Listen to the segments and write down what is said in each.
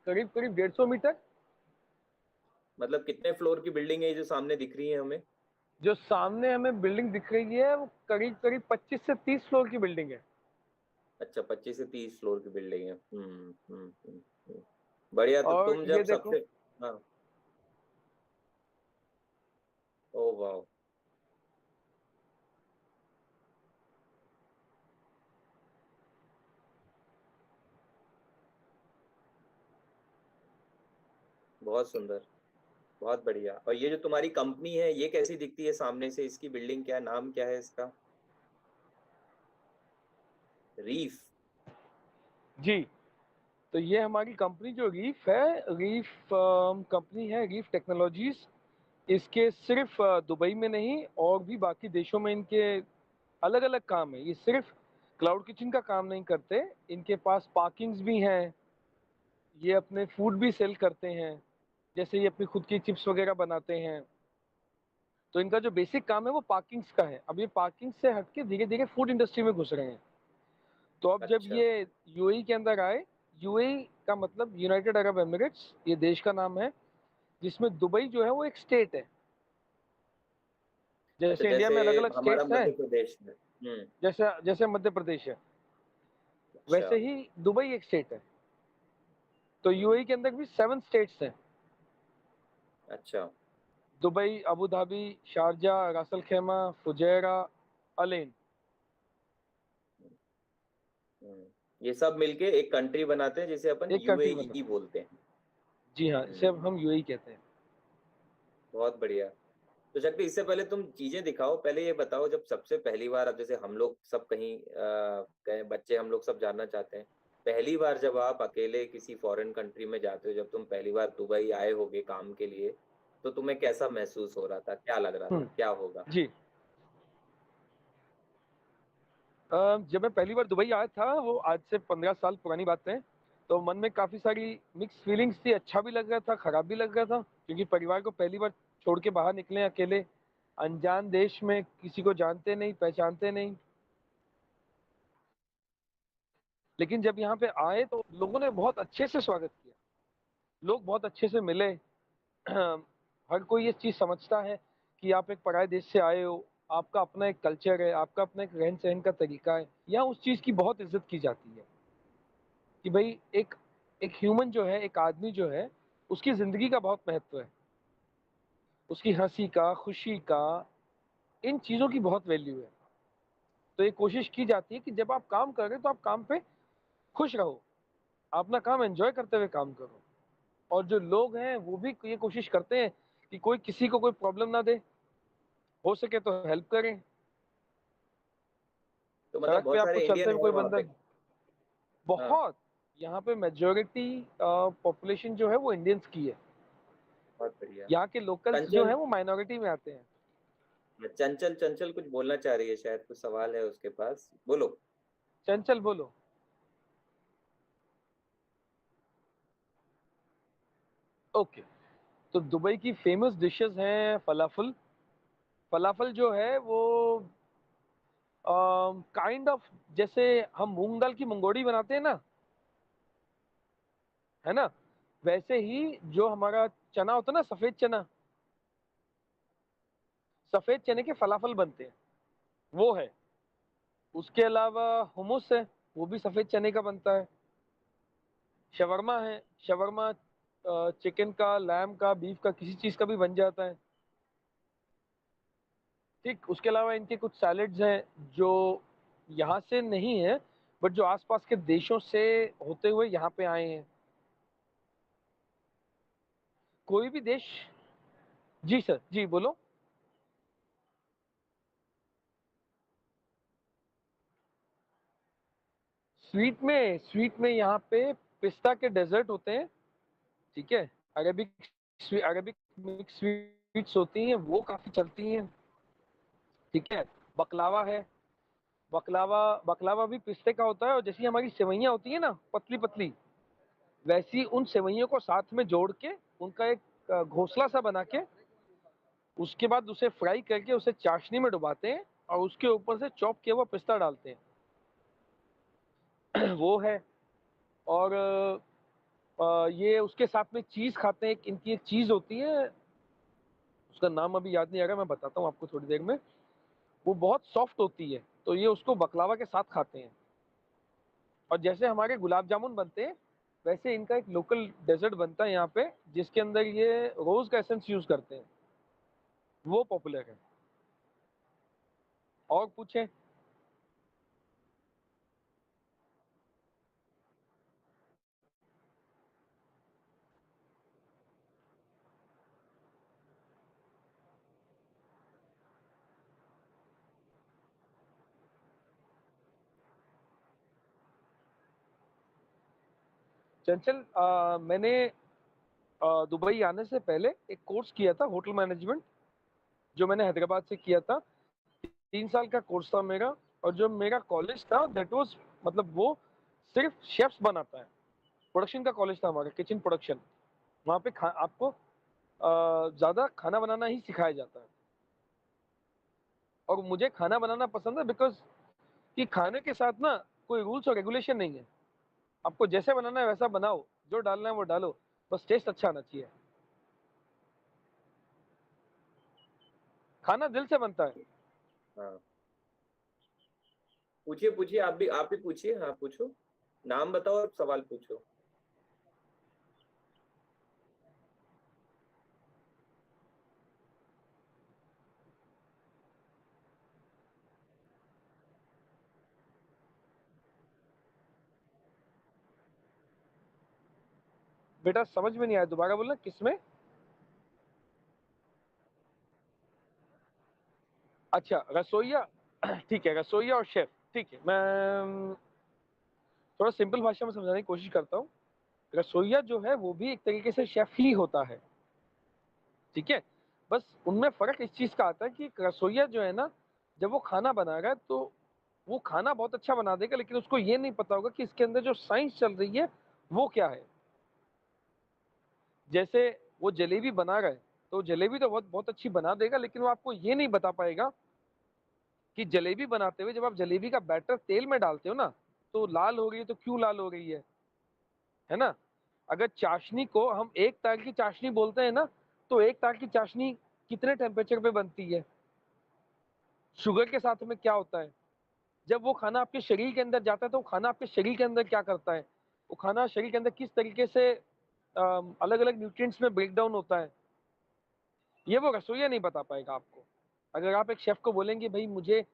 करीब करीब 150 मीटर। मतलब कितने फ्लोर की बिल्डिंग है ये जो सामने दिख रही है हमें? जो सामने हमें बिल्डिंग दिख रही है वो करीब करीब 25 से 30 फ्लोर की बिल्डिंग है। अच्छा, 25 से 30 फ्लोर की बिल्डिंग है। बढ़िया। तो और तुम ये जब देखो, सबसे, हाँ, ओ वाह, बहुत सुंदर, बहुत बढ़िया। और ये जो तुम्हारी कंपनी है ये कैसी दिखती है सामने से? इसकी बिल्डिंग क्या है, नाम क्या है इसका? रीफ? जी। तो ये हमारी कंपनी जो रीफ है, रीफ कंपनी है, रीफ टेक्नोलॉजीज। इसके सिर्फ दुबई में नहीं और भी बाकी देशों में इनके अलग अलग काम है। ये सिर्फ क्लाउड किचन का काम नहीं करते, इनके पास पार्किंग्स भी हैं। ये अपने फूड भी सेल करते हैं, जैसे ये अपनी खुद की चिप्स वगैरह बनाते हैं। तो इनका जो बेसिक काम है वो पार्किंग्स का है। अब ये पार्किंग से हटके धीरे धीरे फूड इंडस्ट्री में घुस रहे हैं। तो अब जब अच्छा, ये यूएई के अंदर आए, यूएई का मतलब यूनाइटेड अरब एमिरेट्स, ये देश का नाम है, जिसमें दुबई जो है वो एक स्टेट है। अच्छा, जैसे इंडिया जैसे में अलग अलग हमारा स्टेट्स हैं, मध्य प्रदेश में। जैसे जैसे मध्य प्रदेश है, अच्छा। वैसे ही दुबई एक स्टेट है। तो हम्म। यूएई के अंदर भी 7 स्टेट्स हैं। अच्छा। Dubai, Abu Dhabi, Sharjah, Ras al Khaimah, Fujairah, Al Ain. ये सब मिलके एक कंट्री बनाते हैं जिसे अपन एक कंट्री बना। यूएई बोलते हैं। जी हाँ, इसे अब हम्म। हम यूएई कहते हैं। बहुत बढ़िया। तो शक्ति, इससे पहले तुम चीजें दिखाओ, पहले ये बताओ, जब सबसे पहली बार, अब जैसे हम लोग सब कहीं कहीं बच्चे हम लोग सब जानना चाहते हैं, पहली बार जब आप अकेले किसी फॉरेन कंट्री में जाते हो, जब तुम पहली बार दुबई आए होगे काम के लिए, तो तुम्हें कैसा महसूस हो रहा था, क्या लग रहा था, क्या होगा? जी। जब मैं पहली बार दुबई आया था, वो आज से 15 साल पुरानी बात है। तो मन में काफ़ी सारी मिक्स फीलिंग्स थी। अच्छा भी लग रहा था, ख़राब भी लग रहा था, क्योंकि परिवार को पहली बार छोड़ के बाहर निकले अकेले, अनजान देश में, किसी को जानते नहीं, पहचानते नहीं। लेकिन जब यहाँ पे आए तो लोगों ने बहुत अच्छे से स्वागत किया, लोग बहुत अच्छे से मिले। हर कोई ये चीज़ समझता है कि आप एक पराए देश से आए हो, आपका अपना एक कल्चर है, आपका अपना एक रहन-सहन का तरीका है। यहाँ उस चीज़ की बहुत इज़्ज़त की जाती है कि भई एक एक ह्यूमन जो है, एक आदमी जो है, उसकी ज़िंदगी का बहुत महत्व है। उसकी हँसी का, खुशी का, इन चीज़ों की बहुत वैल्यू है। तो ये कोशिश की जाती है कि जब आप काम कर रहे हो तो आप काम पे खुश रहो, अपना काम एन्जॉय करते हुए काम करो। और जो लोग हैं वो भी ये कोशिश करते हैं कि कोई किसी को कोई प्रॉब्लम ना दे, हो सके तो हेल्प करें। तो मतलब सड़क पे बहुत आपको सारे चलते इंडियन हुए है कोई वहाँ बंदा, पे? हाँ। बहुत, यहाँ पे मेजॉरिटी पॉपुलेशन जो है वो इंडियंस की है। बहुत बढ़िया। यहाँ के लोकल्स जो कंचन, हैं वो माइनॉरिटी में आते हैं। चंचल चंचल कुछ बोलना चाह रही है, शायद कुछ सवाल है उसके पास, बोलो। चंचल बोलो। ओके। तो दुबई की फेमस डिशेस हैं फलाफल। फलाफल जो है वो काइंड ऑफ, जैसे हम मूंग दाल की मंगोड़ी बनाते हैं ना, है ना, वैसे ही जो हमारा चना होता है ना, सफेद चना, सफेद चने के फलाफल बनते हैं, वो है। उसके अलावा हुमुस है, वो भी सफेद चने का बनता है। शवरमा है, शवरमा चिकन का, लैम का, बीफ का, किसी चीज़ का भी बन जाता है। ठीक, उसके अलावा इनके कुछ सैलेड्स हैं जो यहाँ से नहीं है, बट जो आसपास के देशों से होते हुए यहाँ पे आए हैं। कोई भी देश। जी सर, जी बोलो। स्वीट में यहाँ पे पिस्ता के डेजर्ट होते हैं। ठीक है। अरेबिक अरेबिक मिक्स स्वीट्स होती हैं, वो काफ़ी चलती हैं। ठीक है। बकलावा है। बकलावा बकलावा भी पिस्ते का होता है, और जैसी हमारी सेवइयाँ होती हैं ना, पतली पतली, वैसी उन सेवइयों को साथ में जोड़ के, उनका एक घोंसला सा बना के, उसके बाद उसे फ्राई करके उसे चाशनी में डुबाते हैं, और उसके ऊपर से चॉप किया हुआ पिस्ता डालते हैं। वो है। और ये उसके साथ में चीज़ खाते हैं, इनकी एक चीज़ होती है, उसका नाम अभी याद नहीं आ रहा, मैं बताता हूँ आपको थोड़ी देर में। वो बहुत सॉफ्ट होती है, तो ये उसको बकलावा के साथ खाते हैं। और जैसे हमारे गुलाब जामुन बनते हैं, वैसे इनका एक लोकल डेज़र्ट बनता है यहाँ पे, जिसके अंदर ये रोज़ का एसेंस यूज़ करते हैं, वो पॉपुलर है। और पूछें? चंचल, मैंने दुबई आने से पहले एक कोर्स किया था होटल मैनेजमेंट, जो मैंने हैदराबाद से किया था। 3 साल का कोर्स था मेरा। और जो मेरा कॉलेज था दैट वाज़, मतलब वो सिर्फ़ शेफ़्स बनाता है। प्रोडक्शन का कॉलेज था हमारा, किचन प्रोडक्शन। वहाँ पे खा आपको ज़्यादा खाना बनाना ही सिखाया जाता है। और मुझे खाना बनाना पसंद है बिकॉज़ कि खाने के साथ ना कोई रूल्स और रेगुलेशन नहीं है। आपको जैसे बनाना है वैसा बनाओ, जो डालना है वो डालो, बस टेस्ट अच्छा आना चाहिए। खाना दिल से बनता है। हाँ, पूछिए, पूछिए, आप भी पूछिए, हाँ, पूछो। नाम बताओ और सवाल पूछो। बेटा समझ में नहीं आया, दोबारा बोलना किसमें? अच्छा, रसोइया। ठीक है, रसोइया और शेफ़, ठीक है। मैं थोड़ा सिंपल भाषा में समझाने की कोशिश करता हूँ। रसोइया जो है वो भी एक तरीके से शेफ़ ही होता है, ठीक है? बस उनमें फ़र्क इस चीज़ का आता है कि रसोइया जो है ना, जब वो खाना बना रहा है तो वो खाना बहुत अच्छा बना देगा, लेकिन उसको ये नहीं पता होगा कि इसके अंदर जो साइंस चल रही है, वो क्या है। जैसे वो जलेबी बना रहा है, तो जलेबी तो बहुत बहुत अच्छी बना देगा, लेकिन वो आपको ये नहीं बता पाएगा कि जलेबी बनाते हुए जब आप जलेबी का बैटर तेल में डालते हो ना, तो लाल हो रही है तो क्यों लाल हो रही है ना? अगर चाशनी को हम 1 तार की चाशनी बोलते हैं ना, तो 1 तार की चाशनी कितने टेम्परेचर पे बनती है? शुगर के साथ में क्या होता है? जब वो खाना आपके शरीर के अंदर जाता है, तो वो खाना आपके शरीर के अंदर क्या करता है? वो खाना शरीर के अंदर किस तरीके से अलग-अलग न्यूट्रिएंट्स में ब्रेक डाउन होता है, ये वो रसोइया नहीं बता पाएगा आपको। अगर आप एक शेफ़ को बोलेंगे भई मुझे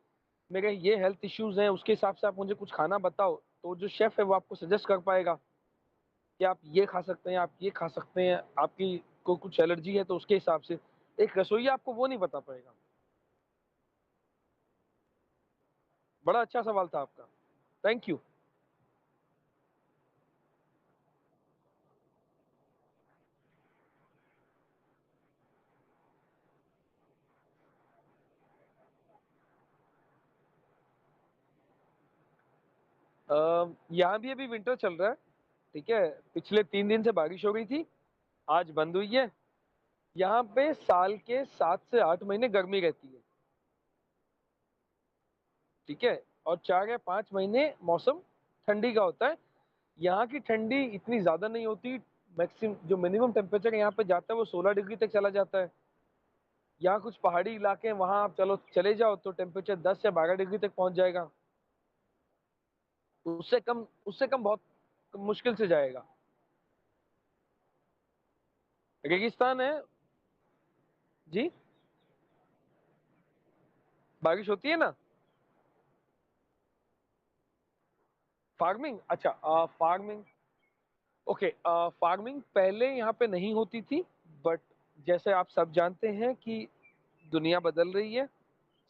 मेरे ये हेल्थ इश्यूज़ हैं, उसके हिसाब से आप मुझे कुछ खाना बताओ, तो जो शेफ़ है वो आपको सजेस्ट कर पाएगा कि आप ये खा सकते हैं, आप ये खा सकते हैं, आपकी को कुछ एलर्जी है तो उसके हिसाब से। एक रसोइया आपको वो नहीं बता पाएगा। बड़ा अच्छा सवाल था आपका। Thank you. यहाँ भी अभी विंटर चल रहा है, ठीक है? पिछले 3 दिन से बारिश हो रही थी, आज बंद हुई है। यहाँ पे साल के 7 से 8 महीने गर्मी रहती है, ठीक है? और 4 या 5 महीने मौसम ठंडी का होता है। यहाँ की ठंडी इतनी ज़्यादा नहीं होती, जो मिनिमम टेम्परेचर यहाँ पे जाता है वो 16 डिग्री तक चला जाता है। यहाँ कुछ पहाड़ी इलाके हैं, वहाँ आप चले जाओ तो टेम्परेचर 10 या 12 डिग्री तक पहुँच जाएगा। उससे कम बहुत मुश्किल से जाएगा। रेगिस्तान है। जी, बारिश होती है ना? फार्मिंग, अच्छा, फार्मिंग, ओके। फार्मिंग पहले यहाँ पे नहीं होती थी, बट जैसे आप सब जानते हैं कि दुनिया बदल रही है,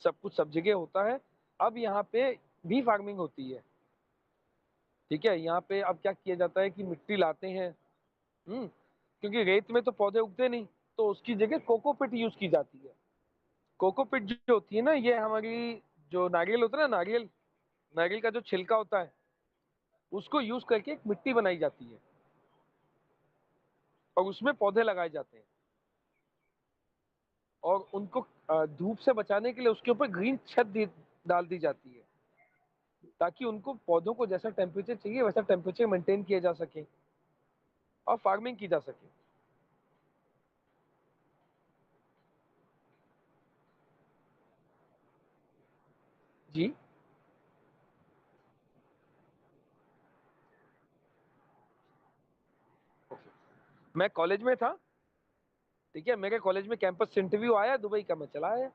सब कुछ सब जगह होता है। अब यहाँ पे भी फार्मिंग होती है, ठीक है? यहाँ पे अब क्या किया जाता है कि मिट्टी लाते हैं, क्योंकि रेत में तो पौधे उगते नहीं, तो उसकी जगह कोकोपीट यूज़ की जाती है। कोकोपीट जो होती है ना, ये हमारी जो नारियल होता है ना, नारियल का जो छिलका होता है, उसको यूज़ करके एक मिट्टी बनाई जाती है और उसमें पौधे लगाए जाते हैं। और उनको धूप से बचाने के लिए उसके ऊपर ग्रीन छत डाल दी जाती है, ताकि उनको पौधों को जैसा टेम्परेचर चाहिए वैसा टेम्परेचर मेंटेन किया जा सके। और फार्मिंग की जा सके। जी। मैं कॉलेज में था, ठीक है, मेरे कॉलेज में कैंपस इंटरव्यू आया दुबई का, मैं चला आया।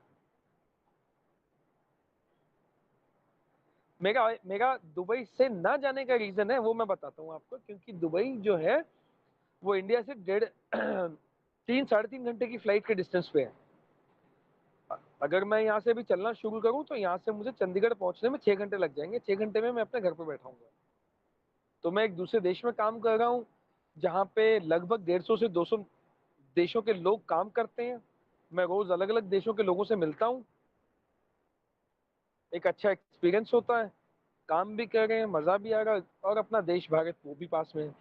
मेरा मेरा दुबई से ना जाने का रीजन है वो मैं बताता हूँ आपको, क्योंकि दुबई जो है वो इंडिया से 3-3.5 घंटे की फ्लाइट के डिस्टेंस पे है। अगर मैं यहाँ से भी चलना शुरू करूँ तो यहाँ से मुझे चंडीगढ़ पहुंचने में 6 घंटे लग जाएंगे। 6 घंटे में मैं अपने घर पे बैठाऊंगा। तो मैं एक दूसरे देश में काम कर रहा हूँ जहाँ पे लगभग 150 से 200 देशों के लोग काम करते हैं। मैं रोज अलग अलग देशों के लोगों से मिलता हूँ। एक अच्छा एक्सपीरियंस होता है, काम भी कर रहे हैं, मजा भी आ रहा है, और अपना देश भारत वो भी पास में है।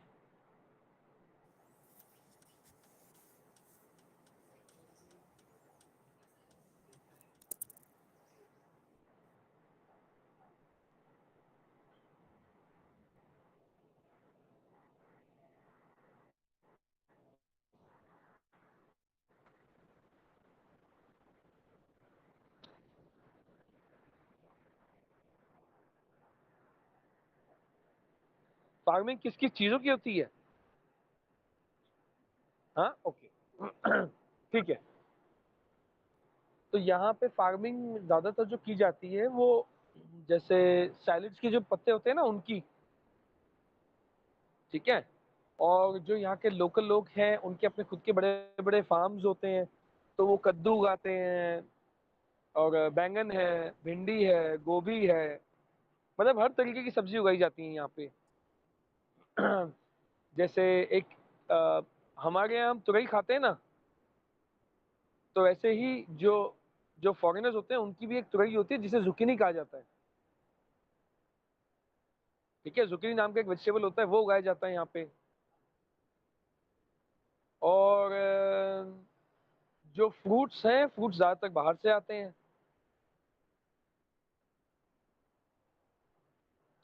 फार्मिंग किस किस चीजों की होती है? हाँ, ओके। ठीक है। तो यहाँ पे फार्मिंग ज्यादातर जो की जाती है वो, जैसे सैलड्स के जो पत्ते होते हैं ना उनकी, ठीक है। और जो यहाँ के लोकल लोग हैं उनके अपने खुद के बड़े बड़े फार्म्स होते हैं, तो वो कद्दू उगाते हैं, और बैंगन है, भिंडी है, गोभी है, मतलब हर तरीके की सब्जी उगाई जाती है यहाँ पे। जैसे एक हमारे यहाँ हम तुरई खाते हैं ना, तो वैसे ही जो जो फॉरेनर्स होते हैं उनकी भी एक तुरई होती है जिसे जुकीनी कहा जाता है। ठीक है, जुकीनी नाम का एक वेजिटेबल होता है, वो उगाया जाता है यहाँ पे। और जो फ्रूट्स हैं, फ्रूट्स ज्यादातर बाहर से आते हैं।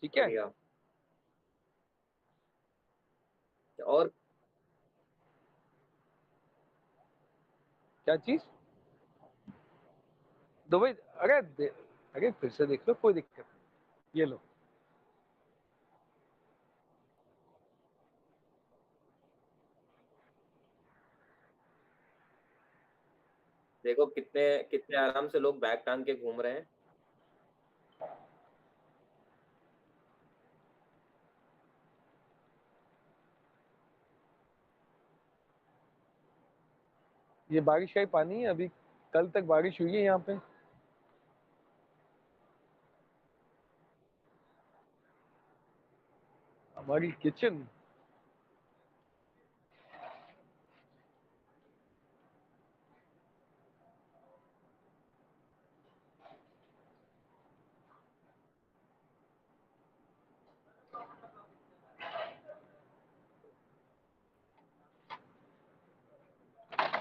ठीक है। बढ़िया। और क्या चीज? दुबई? अरे अरे फिर से देख लो, कोई दिक्कत नहीं, ये लो। देखो कितने कितने आराम से लोग बैग टांग के घूम रहे हैं। ये बारिश का ही पानी है, अभी कल तक बारिश हुई है यहाँ पे। हमारी किचन,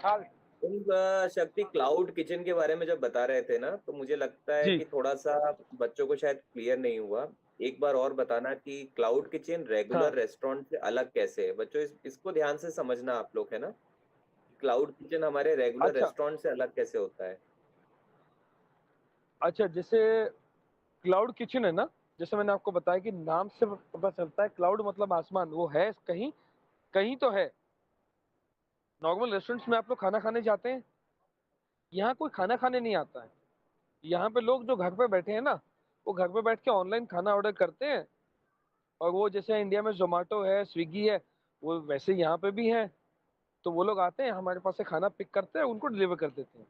हाँ। तुम शक्ति क्लाउड किचन के बारे में जब बता रहे थे ना, तो मुझे लगता है जी। कि थोड़ा सा बच्चों को शायद क्लियर नहीं हुआ। एक बार और बताना कि क्लाउड किचन रेगुलर हाँ। रेस्टोरेंट से अलग कैसे है। बच्चों इसको ध्यान से समझना आप लोग, है ना। क्लाउड किचन हमारे रेगुलर अच्छा। रेस्टोरेंट से अलग कैसे होता है। अच्छा, जैसे क्लाउड किचन है ना, जैसे मैंने आपको बताया कि नाम से पता चलता है, क्लाउड मतलब आसमान, वो है कहीं, कहीं तो है। नॉर्मल रेस्टोरेंट्स में आप लोग खाना खाने जाते हैं, यहाँ कोई खाना खाने नहीं आता है। यहाँ पे लोग जो घर पे बैठे हैं ना, वो घर पे बैठ के ऑनलाइन खाना ऑर्डर करते हैं। और वो जैसे इंडिया में जोमेटो है, स्विगी है, वो वैसे यहाँ पे भी है। तो वो लोग आते हैं हमारे पास से, खाना पिक करते हैं, उनको डिलीवर कर देते हैं।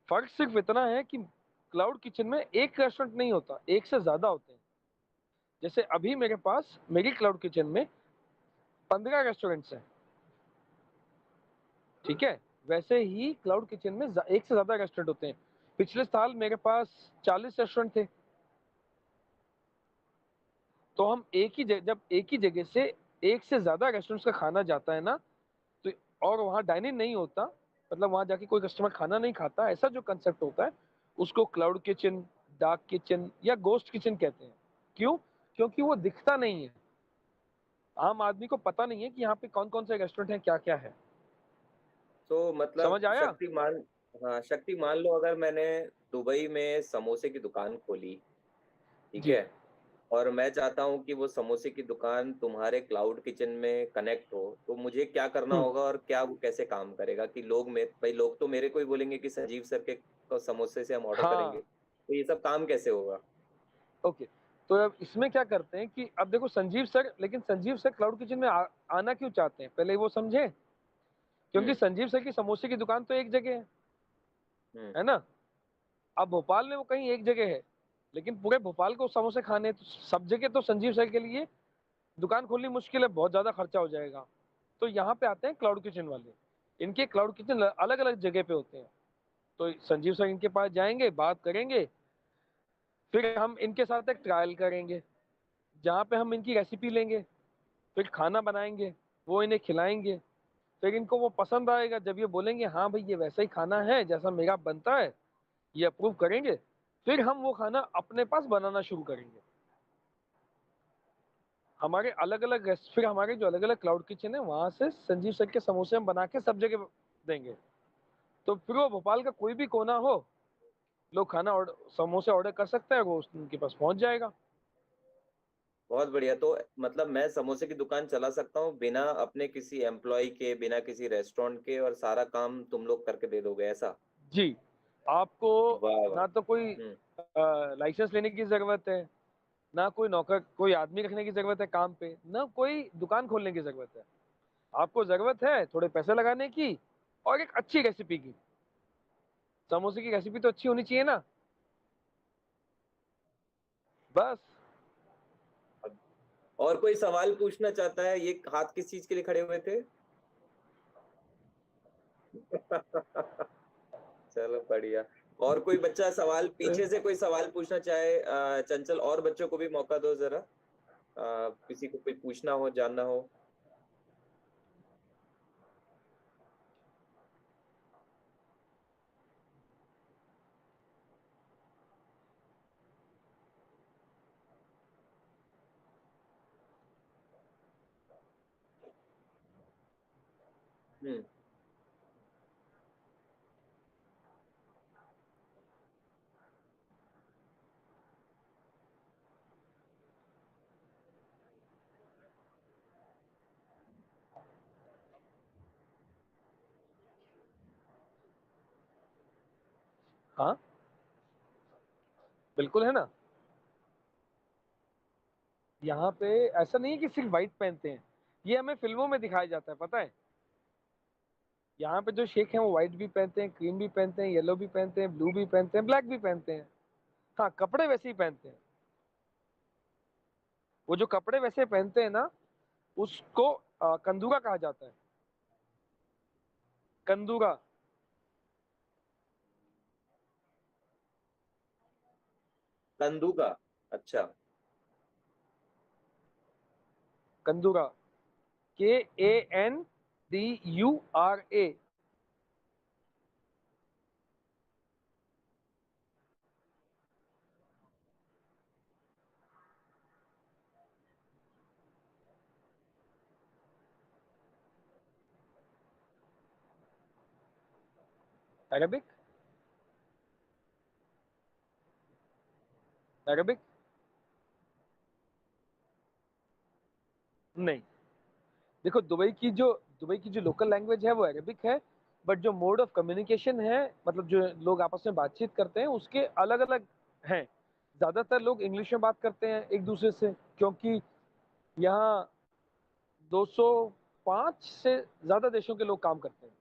फर्क सिर्फ इतना है कि क्लाउड किचन में एक रेस्टोरेंट नहीं होता, एक से ज्यादा होते हैं। जैसे अभी मेरे पास, मेरी क्लाउड किचन में 15 रेस्टोरेंट्स हैं। ठीक है। वैसे ही क्लाउड किचन में एक से ज्यादा रेस्टोरेंट होते हैं। पिछले साल मेरे पास 40 रेस्टोरेंट थे। तो हम जब एक ही जगह से एक से ज्यादा रेस्टोरेंट्स का खाना जाता है ना, तो और वहाँ डाइन इन नहीं होता, मतलब वहाँ जाके कोई कस्टमर खाना नहीं खाता, ऐसा जो कंसेप्ट होता है, उसको क्लाउड किचन, डार्क किचन या गोस्ट किचन कहते हैं। क्यों? क्योंकि वो दिखता नहीं है। आम आदमी को पता नहीं है कि यहाँ पे कौन-कौन से रेस्टोरेंट हैं, क्या-क्या है। तो मतलब समझ आया? शक्तिमान, हाँ, शक्ति मान लो अगर मैंने दुबई में समोसे की दुकान खोली, ठीक जी। है? और मैं चाहता हूँ कि वो समोसे की दुकान तुम्हारे क्लाउड किचन में कनेक्ट हो, तो मुझे क्या करना हुँ, होगा और क्या वो कैसे काम करेगा कि लोग तो मेरे को ही बोलेंगे कि संजीव सर के समोसे से हम ऑर्डर करेंगे। हाँ, तो ये सब काम कैसे होगा? ओके। तो अब इसमें क्या करते हैं कि अब देखो संजीव सर क्लाउड किचन में आना क्यों चाहते हैं? पहले वो समझें, क्योंकि हुँ, संजीव सर की समोसे की दुकान तो एक जगह हुँ। है ना? अब भोपाल में वो कहीं एक जगह है, लेकिन पूरे भोपाल को समोसे खाने हैं, तो सब जगह तो संजीव सर के लिए दुकान खोलनी मुश्किल है, बहुत ज़्यादा खर्चा हो जाएगा। तो यहाँ पे आते हैं क्लाउड किचन वाले। इनके क्लाउड किचन अलग-अलग जगह पे होते हैं। तो संजीव सर इनके पास जाएँगे, बात करेंगे, फिर हम इनके साथ एक ट्रायल करेंगे, जहाँ पे हम इनकी रेसिपी लेंगे, फिर खाना बनाएँगे, वो इन्हें खिलाएँगे, फिर इनको वो पसंद आएगा, जब ये बोलेंगे हाँ भाई ये वैसा ही खाना है जैसा मेरा बनता है, ये अप्रूव करेंगे, फिर हम वो खाना अपने पास बनाना शुरू करेंगे। हमारे अलग-अलग फिर हमारे जो अलग-अलग क्लाउड किचन है, वहाँ से संजीव सर के समोसे हम बना के सब जगह देंगे। तो फिर वो भोपाल का कोई भी कोना हो, लोग समोसे ऑर्डर कर सकते हैं, वो उनके पास पहुँच जाएगा। बहुत बढ़िया, तो मतलब मैं समोसे की दुकान चला सकता हूँ बिना अपने किसी एम्प्लॉयी के, बिना किसी रेस्टोरेंट के और सारा काम तुम लोग करके दे दोगे, ऐसा? जी, आपको वाह, वाह! ना तो कोई हुँ, लाइसेंस लेने की ज़रूरत है, ना कोई आदमी रखने की ज़रूरत है काम पे, ना कोई दुकान खोलने की ज़रूरत है। आपको ज़रूरत है थोड़े पैसे लगाने की और एक अच्छी रेसिपी की। समोसे की रेसिपी तो अच्छी होनी चाहिए ना, बस। अब और कोई सवाल पूछना चाहता है? ये हाथ किस चीज़ के लिए खड़े हुए थे? चलो बढ़िया। और कोई बच्चा सवाल पीछे से कोई सवाल पूछना चाहे चंचल और बच्चों को भी मौका दो ज़रा। किसी को कोई पूछना हो, जानना हो? हुँ, हाँ, बिल्कुल है ना। यहाँ पे ऐसा नहीं है कि सिर्फ व्हाइट पहनते हैं, ये हमें फ़िल्मों में दिखाया जाता है, पता है? यहाँ पे जो शेख हैं वो व्हाइट भी पहनते हैं, क्रीम भी पहनते हैं, येलो भी पहनते हैं, ब्लू भी पहनते हैं, ब्लैक भी पहनते हैं। हाँ, कपड़े वैसे ही पहनते हैं। वो जो कपड़े वैसे पहनते हैं ना, उसको कंदूरा कहा जाता है। कंदूरा, कंदूका, अच्छा। कंदूरा, KANDURA। अरेबिक, अरेबिक नहीं। देखो दुबई की जो लोकल लैंग्वेज है वो अरेबिक है, बट जो मोड ऑफ कम्युनिकेशन है, मतलब जो लोग आपस में बातचीत करते हैं, उसके अलग-अलग हैं। ज़्यादातर लोग इंग्लिश में बात करते हैं एक-दूसरे से, क्योंकि यहाँ 205 से ज़्यादा देशों के लोग काम करते हैं।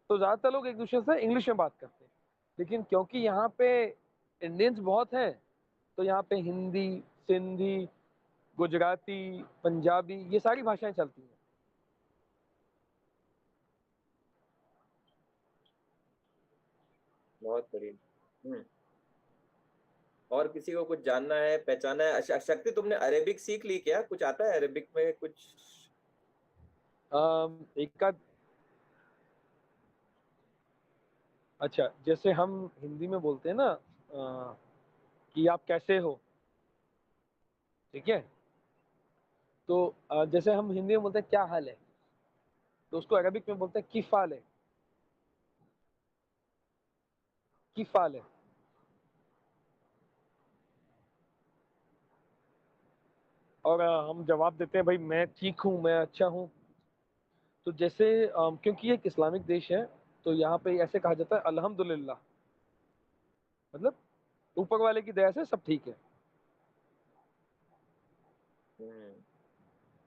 तो ज़्यादातर लोग एक-दूसरे से इंग्लिश में बात करते हैं। लेकिन क्योंकि यहाँ पे इंडियंस बहुत हैं, तो यहाँ पे हिंदी, सिंधी, गुजराती, पंजाबी ये सारी भाषाएँ चलती हैं। बहुत बढ़िया। हुँ, और किसी को कुछ जानना है, पहचानना है? शक्ति तुमने अरेबिक सीख ली क्या? कुछ आता है अरेबिक में कुछ? एक आध अच्छा, जैसे हम हिंदी में बोलते हैं ना कि आप कैसे हो? ठीक है? तो जैसे हम हिंदी में बोलते हैं क्या हाल है, तो उसको अरबिक में बोलते हैं किफ़ाल है, किफ़ाल है। और हम जवाब देते हैं भाई मैं ठीक हूँ, मैं अच्छा हूँ। तो जैसे क्योंकि ये एक इस्लामिक देश है, तो यहाँ पे ऐसे कहा जाता है अल्हम्दुलिल्लाह, मतलब ऊपर वाले की दया से सब ठीक है। हुँ,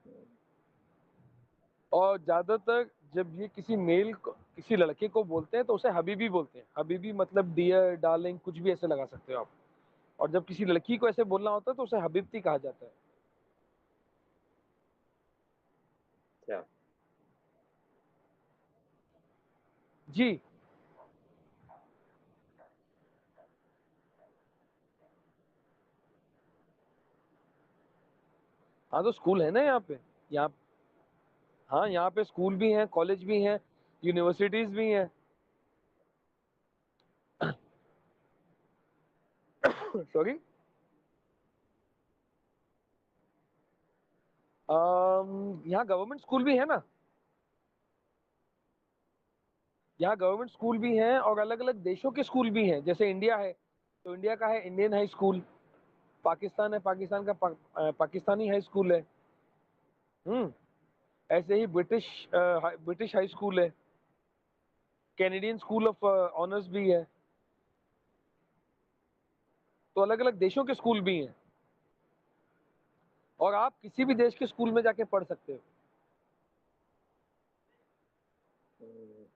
हुँ, और ज़्यादातर जब ये किसी मेल को, किसी लड़के को बोलते हैं तो उसे हबीबी बोलते हैं। हबीबी मतलब डियर, डार्लिंग, कुछ भी ऐसे लगा सकते हो आप। और जब किसी लड़की को ऐसे बोलना होता है तो उसे हबीबती कहा जाता है। अच्छा। जी। हाँ, तो स्कूल है ना यहाँ पे। यहाँ हाँ, यहाँ पे स्कूल भी हैं, कॉलेज भी हैं, यूनिवर्सिटीज़ भी हैं। सॉरी। यहाँ गवर्नमेंट स्कूल भी है ना। यहाँ गवर्नमेंट स्कूल भी हैं और अलग-अलग देशों के स्कूल भी हैं। जैसे इंडिया है, तो इंडिया का है इंडियन हाई स्कूल। पाकिस्तान है, पाकिस्तान का पाकिस्तानी हाई स्कूल है। हुँ। ऐसे ही ब्रिटिश हाई स्कूल है। कैनेडियन स्कूल ऑफ ऑनर्स भी है। तो अलग-अलग देशों के स्कूल भी हैं और आप किसी भी देश के स्कूल में जाके पढ़ सकते हो। हुँ,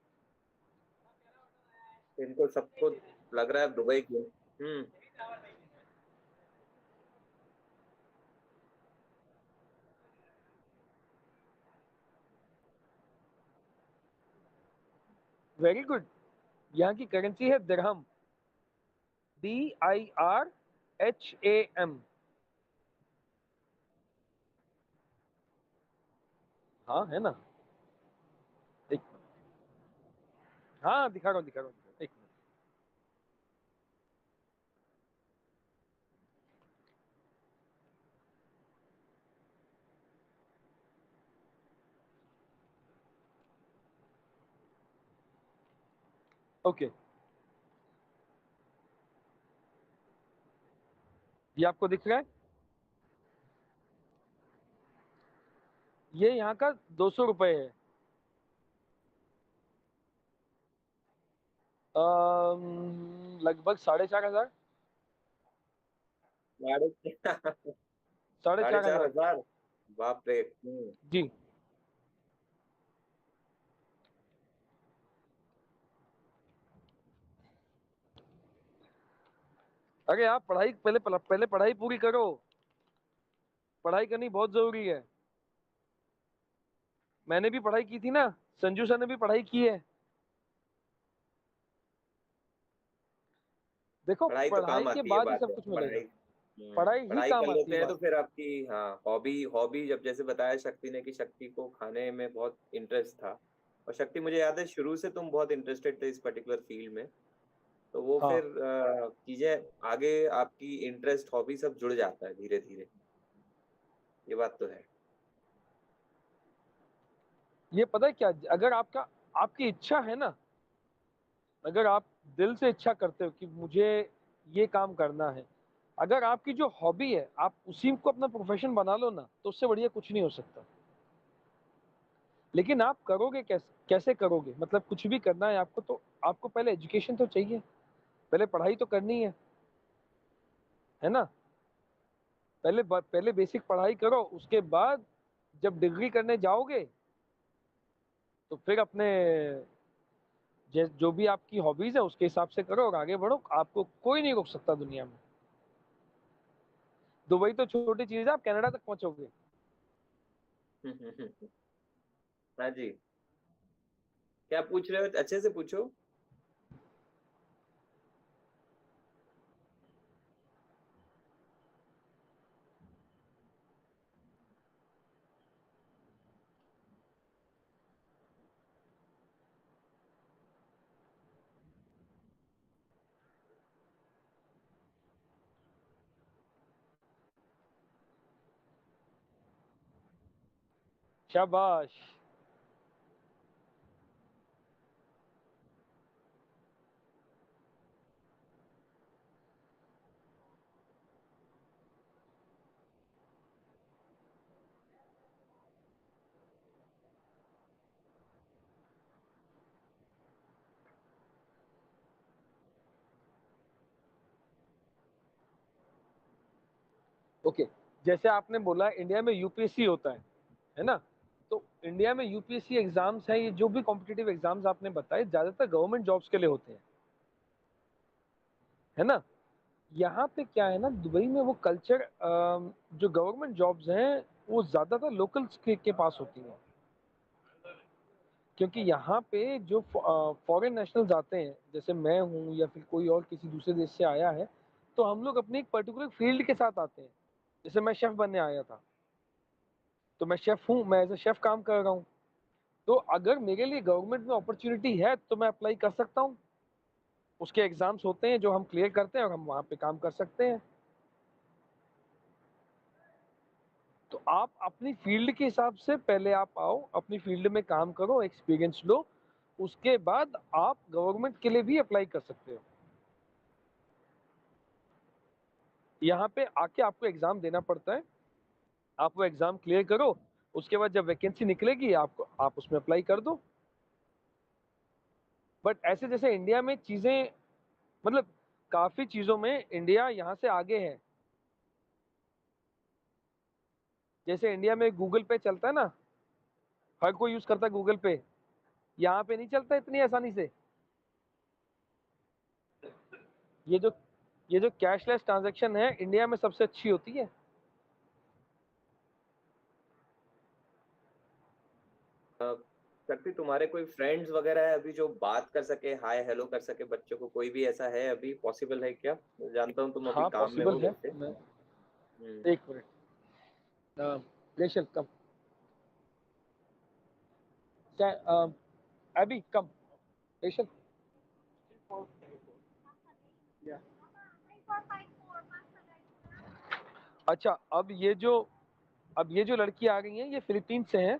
इनको सबको लग रहा है दुबई क्यों? हुँ, वेरी गुड। यहाँ की करेंसी है दिरहम, DIRHAM। हाँ, है ना। एक हाँ, दिखा रहा हूँ। एक मिनट। ओके, ये आपको दिख रहा है? ये यहाँ का 200 रुपए है। लगभग 4,500। साढ़े साढ़े साढ़े चार चार हजार हज़ार बाप रे! हुँ, जी। अरे आप पहले पढ़ाई पूरी करो। पढ़ाई करनी बहुत ज़रूरी है। मैंने भी पढ़ाई की थी ना, संजू सर ने भी पढ़ाई की है। देखो, पढ़ाई तो पढ़ाई काम के आती है बाद ही बात सब है, कुछ मिलेगा। पढ़ाई पढ़ाई ही पढ़ाई कर काम आती है लेते हैं तो बाद में। फिर आपकी हाँ, हॉबी हॉबी जब जैसे बताया शक्ति ने कि शक्ति को खाने में बहुत इंटरेस्ट था और शक्ति मुझे याद है शुरू से तुम बहुत इंटरेस्टेड थे इस पर्टिकुलर फील्ड में, तो वो हाँ, फिर चीज़ें आगे आपकी इंटरेस्ट, हॉबी सब जुड़ जाता है धीरे-धीरे, ये बात तो है। ये पता है क्या, अगर आपकी इच्छा है ना, अगर आप दिल से इच्छा करते हो कि मुझे ये काम करना है, अगर आपकी जो हॉबी है, आप उसी को अपना प्रोफ़ेशन बना लो ना, तो उससे बढ़िया कुछ नहीं हो सकता। लेकिन आप करोगे कैसे करोगे? मतलब कुछ भी करना है आपको, तो आपको पहले एजुकेशन तो चाहिए, पहले पढ़ाई तो करनी है ना? पहले बेसिक पढ़ाई करो, उसके बाद जब डिग्री करने जाओगे, तो फिर अपने जो भी आपकी हॉबीज़ है, उसके हिसाब से करो और आगे बढ़ो। आपको कोई नहीं रोक सकता दुनिया में। दुबई तो छोटी चीज़ है, आप कनाडा तक पहुँचोगे। हाँ जी, क्या पूछ रहे हो? अच्छे से पूछो। शाबाश। ओके, जैसे आपने बोला इंडिया में यूपीएससी होता है ना? तो इंडिया में यूपीएससी एग्ज़ाम्स हैं, ये जो भी कॉम्पिटिटिव एग्ज़ाम्स आपने बताए, ज़्यादातर गवर्नमेंट जॉब्स के लिए होते हैं, है ना? यहाँ पे क्या है ना, दुबई में वो कल्चर जो गवर्नमेंट जॉब्स हैं, वो ज़्यादातर लोकल्स के पास होती हैं। क्योंकि यहाँ पे जो फॉरेन नेशनल्स आते हैं, जैसे मैं हूँ या फिर कोई और किसी दूसरे देश से आया है, तो हम लोग अपनी एक पर्टिकुलर फील्ड के साथ आते हैं। जैसे मैं शेफ़ बनने आया था, तो मैं शेफ़ हूँ, मैं एज़ अ शेफ़ काम कर रहा हूँ। तो अगर मेरे लिए गवर्नमेंट में अपॉर्च्युनिटी है, तो मैं अप्लाई कर सकता हूँ। उसके एग्ज़ाम्स होते हैं जो हम क्लियर करते हैं और हम वहाँ पे काम कर सकते हैं। तो आप अपनी फील्ड के हिसाब से पहले आप आओ, अपनी फील्ड में काम करो, एक्सपीरियंस लो, उसके बाद आप गवर्नमेंट के लिए भी अप्लाई कर सकते हो। यहाँ पे आके आपको एग्ज़ाम देना पड़ता है, आप वो एग्ज़ाम क्लियर करो, उसके बाद जब वैकेंसी निकलेगी आप उसमें अप्लाई कर दो। बट ऐसे जैसे इंडिया में चीज़ें मतलब काफ़ी चीज़ों में इंडिया यहाँ से आगे है। जैसे इंडिया में गूगल पे चलता है ना, हर कोई यूज़ करता है गूगल पे, यहाँ पे नहीं चलता इतनी आसानी से। ये जो ये जो कैशलेस ट्रांज़ैक्शन है, इंडिया में सबसे अच्छी होती है। अ, शक्ति, तुम्हारे कोई फ्रेंड्स वगैरह है अभी जो बात कर सके, हाय हेलो कर सके बच्चों को? कोई भी ऐसा है अभी? पॉसिबल है क्या? मैं जानता हूँ तुम अभी हाँ, काम में पॉसिबल हो है। वैसे। मैं हम्म। 1 मिनट रेशल कम, एबी कम, रेशल या अच्छा, अब ये जो लड़की आ रही हैं, ये फिलीपींस से हैं,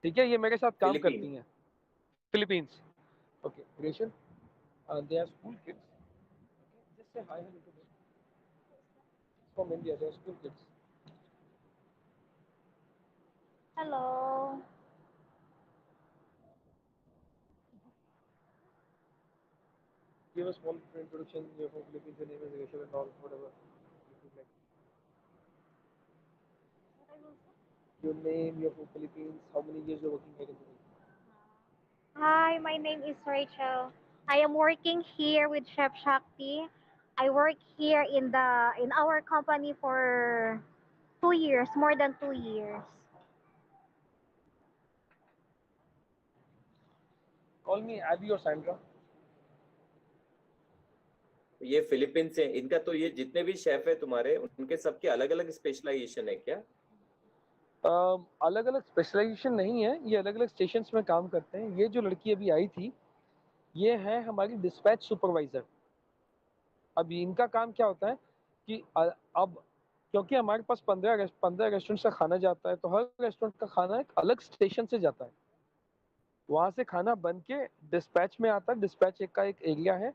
ठीक है? ये मेरे साथ काम फिलीपीन। करती हैं, Philippines. Okay, Rachel they are school kids, just say hi hello to them, from India, they are school kids. Hello. Give a small introduction, you're from Philippines, your name is Rachel and all, whatever. You could like your name, you're from Philippines, how many years you're working here in Dubai? Hi, my name is Rachel. I am working here with Chef Shakti. I work here in our company for 2 years, more than 2 years. Call me Abby or Sandra. ये Philippines से, इनका तो ये जितने भी chef है तुम्हारे, उनके सबके अलग अलग स्पेशलाइजेशन है क्या? अलग अलग स्पेशलाइजेशन नहीं है, ये अलग अलग स्टेशंस में काम करते हैं। ये जो लड़की अभी आई थी, ये है हमारी डिस्पैच सुपरवाइजर। अब इनका काम क्या होता है कि अब क्योंकि हमारे पास 15 रेस्टोरेंट का खाना जाता है, तो हर रेस्टोरेंट का खाना एक अलग स्टेशन से जाता है। वहाँ से खाना बन के डिस्पैच में आता है। डिस्पैच का एक एरिया है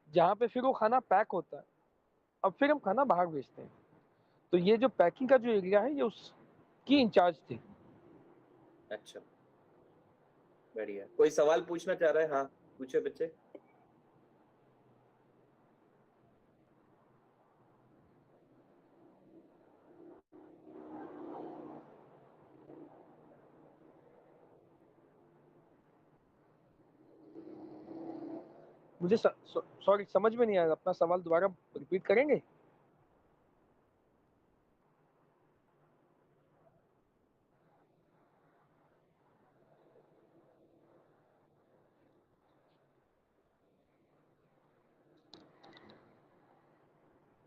जहाँ पे फिर वो खाना पैक होता है। अब फिर हम खाना बाहर भेजते हैं। तो ये जो पैकिंग का जो एरिया है, ये उसकी इंचार्ज थी। अच्छा, बढ़िया। कोई सवाल पूछना चाह रहा है? हाँ, पूछे बच्चे। मुझे सॉरी समझ में नहीं आया, अपना सवाल दोबारा रिपीट करेंगे?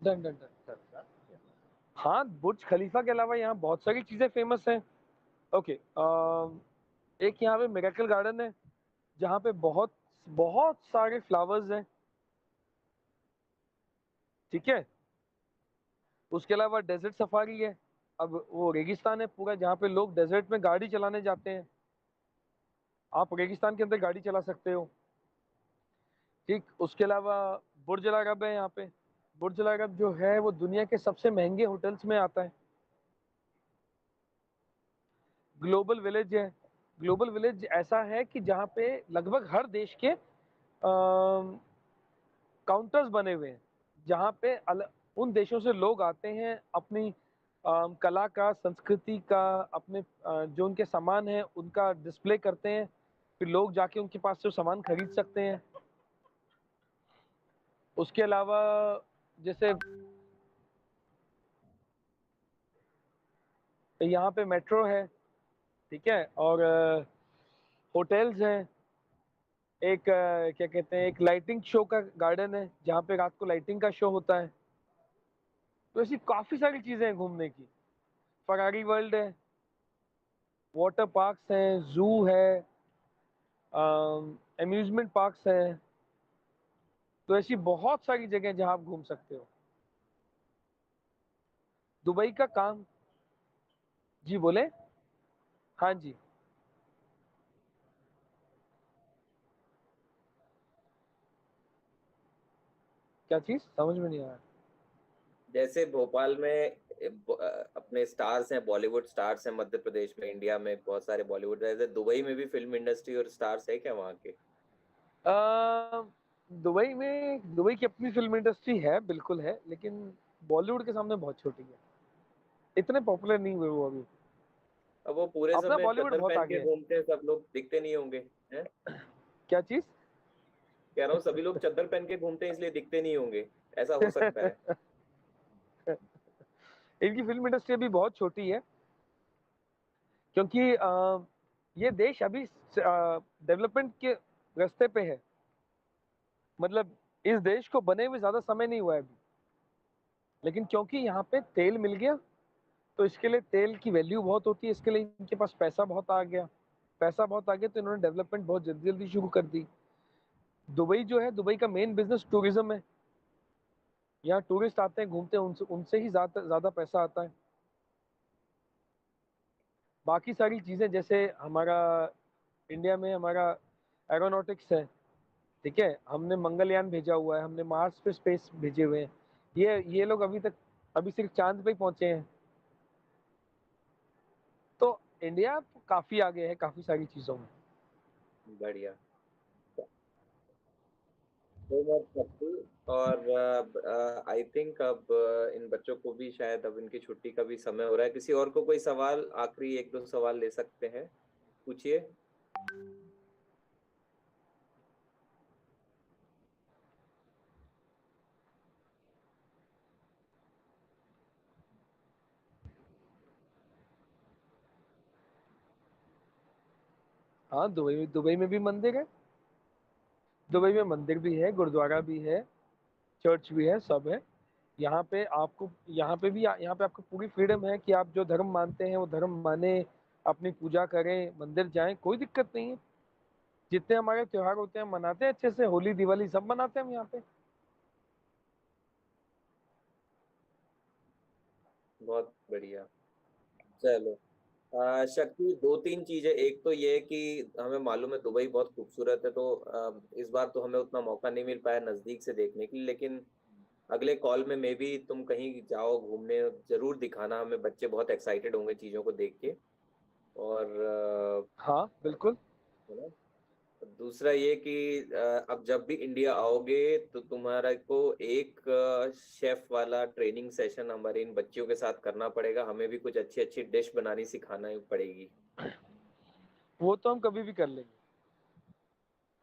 Done done done done. हाँ, बुर्ज खलीफा के अलावा यहाँ बहुत सारी चीज़ें फेमस हैं। ओके, एक यहाँ पे मिरेकल गार्डन है, जहाँ पे बहुत बहुत सारे फ्लावर्स हैं, ठीक है? उसके अलावा डेजर्ट सफारी है, अब वो रेगिस्तान है पूरा, जहाँ पे लोग डेजर्ट में गाड़ी चलाने जाते हैं, आप रेगिस्तान के अंदर गाड़ी चला सकते हो। ठीक, उसके अलावा बुर्ज अल अरब है यहाँ पे। बुर्ज अल अरब जो है वो दुनिया के सबसे महंगे होटल्स में आता है। ग्लोबल विलेज है। ग्लोबल विलेज ऐसा है कि जहाँ पे लगभग हर देश के काउंटर्स बने हुए हैं, जहाँ पे उन देशों से लोग आते हैं, अपनी कला का, संस्कृति का, अपने जो उनके सामान है उनका डिस्प्ले करते हैं, फिर लोग जाके उनके पास से सामान खरीद सकते हैं। उसके अलावा जैसे यहाँ पे मेट्रो है, ठीक है, और होटल्स हैं। एक क्या कहते हैं, एक लाइटिंग शो का गार्डन है, जहाँ पे रात को लाइटिंग का शो होता है। तो ऐसी काफी सारी चीजें हैं घूमने की। फरारी वर्ल्ड है, वाटर पार्क्स हैं, जू है, अम्यूजमेंट पार्क्स हैं। तो ऐसी बहुत सारी जगह हैं जहाँ आप घूम सकते हो। दुबई का काम। जी बोले। हाँ जी। क्या चीज समझ में नहीं आया। जैसे भोपाल में अपने स्टार्स हैं, बॉलीवुड स्टार्स हैं, मध्य प्रदेश में, इंडिया में बहुत सारे बॉलीवुड, जैसे दुबई में भी फिल्म इंडस्ट्री और स्टार्स है क्या वहाँ के? अ, दुबई में, दुबई की अपनी फिल्म इंडस्ट्री है, बिल्कुल है, लेकिन बॉलीवुड के सामने बहुत छोटी है। इतने पॉपुलर नहीं हुए वो अभी। अब वो पूरे अपना समय बॉलीवुड चद्दर बहुत पहन आगे के है। घूमते हैं, सब लोग दिखते नहीं होंगे हैं? क्या चीज। कह रहा हूँ सभी लोग चद्दर पहन के घूमते हैं इसलिए दिखते नहीं होंगे, ऐसा हो सकता है। इनकी फिल्म इंडस्ट्री अभी बहुत छोटी है, क्योंकि ये देश अभी डेवलपमेंट के रास्ते पे है। मतलब इस देश को बने हुए ज्यादा समय नहीं हुआ है अभी, लेकिन क्योंकि यहाँ पे तेल मिल गया, तो इसके लिए तेल की वैल्यू बहुत होती है, इसके लिए इनके पास पैसा बहुत आ गया। पैसा बहुत आ गया तो इन्होंने डेवलपमेंट बहुत जल्दी जल्दी शुरू कर दी। दुबई जो है, दुबई का मेन बिजनेस टूरिज्म है। यहाँ टूरिस्ट आते हैं, घूमते हैं, उनसे उनसे ही ज्यादा ज्यादा पैसा आता है। बाकी सारी चीजें जैसे हमारा इंडिया में हमारा एरोनॉटिक्स है, ठीक है, हमने मंगलयान भेजा हुआ है, हमने मार्स पे स्पेस भेजे हुए हैं। ये लोग अभी तक, अभी सिर्फ चांद पे ही पहुंचे हैं। तो इंडिया काफी आगे है काफी सारी चीजों में। बढ़िया। तो मैं सबको, और आई थिंक अब इन बच्चों को भी शायद अब इनकी छुट्टी का भी समय हो रहा है। किसी और को कोई सवाल, आखिरी एक दो सवाल ले सकते हैं, पूछिए। हाँ, दुबई में भी मंदिर है। दुबई में मंदिर भी है, गुरुद्वारा भी है, चर्च भी है, सब है। यहाँ पे आपको, यहाँ पे आपको पूरी फ्रीडम है कि आप जो धर्म मानते हैं वो धर्म माने, अपनी पूजा करें, मंदिर जाएं, कोई दिक्कत नहीं है। जितने हमारे त्योहार होते हैं हम मनाते हैं अच्छे से, होली दिवाली सब मनाते हैं हम यहाँ पे। बहुत बढ़िया। चलो, शक्ति, दो तीन चीजें। एक तो ये कि हमें मालूम है दुबई बहुत खूबसूरत है, तो इस बार तो हमें उतना मौका नहीं मिल पाया नजदीक से देखने के लिए, लेकिन अगले कॉल में मे भी तुम कहीं जाओ घूमने, जरूर दिखाना हमें, बच्चे बहुत एक्साइटेड होंगे चीजों को देख के। और हाँ बिल्कुल। है ना? दूसरा ये कि अब जब भी इंडिया आओगे तो तुम्हारा को एक शेफ वाला ट्रेनिंग सेशन हमारे इन बच्चियों के साथ करना पड़ेगा, हमें भी कुछ अच्छी अच्छी डिश बनानी सिखाना पड़ेगी। वो तो हम कभी भी कर लेंगे।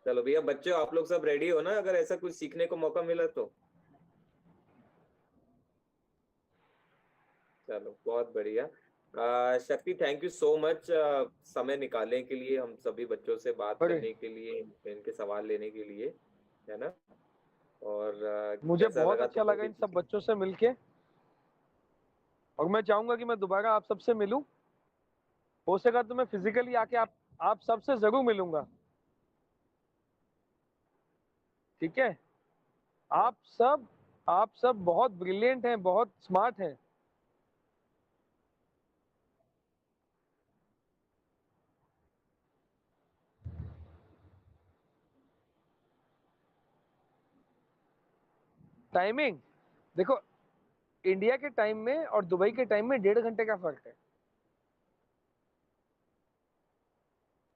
चलो भैया, बच्चों आप लोग सब रेडी हो ना अगर ऐसा कुछ सीखने को मौका मिला तो? चलो बहुत बढ़िया। शक्ति, थैंक यू सो मच समय निकालने के लिए, हम सभी बच्चों से बात अरे, करने के लिए, इनके सवाल लेने के लिए, है ना? और मुझे कैसा बहुत लगा अच्छा तुम्हें लगा भी इन सब चीजें? बच्चों से मिलके, और मैं चाहूंगा कि मैं दोबारा आप सबसे मिलूं। हो सका तो मैं फिजिकली आके आप सबसे जरूर मिलूंगा। ठीक है। हाँ, आप सब, आप सब बहुत ब्रिलियंट हैं, बहुत स्मार्ट हैं। टाइमिंग देखो, इंडिया के टाइम में और दुबई के टाइम में 1.5 घंटे का फर्क है।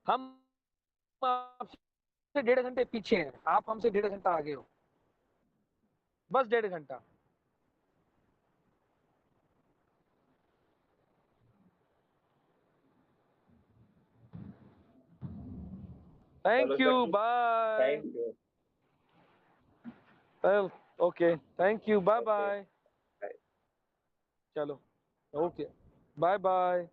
हम आपसे 1.5 घंटे पीछे हैं, आप हमसे 1.5 घंटा आगे हो, बस 1.5 घंटा। चलो thank you, Shakti, bye. Thank you. Well, okay, thank you, bye okay, bye. चलो, ओके, बाय बाय।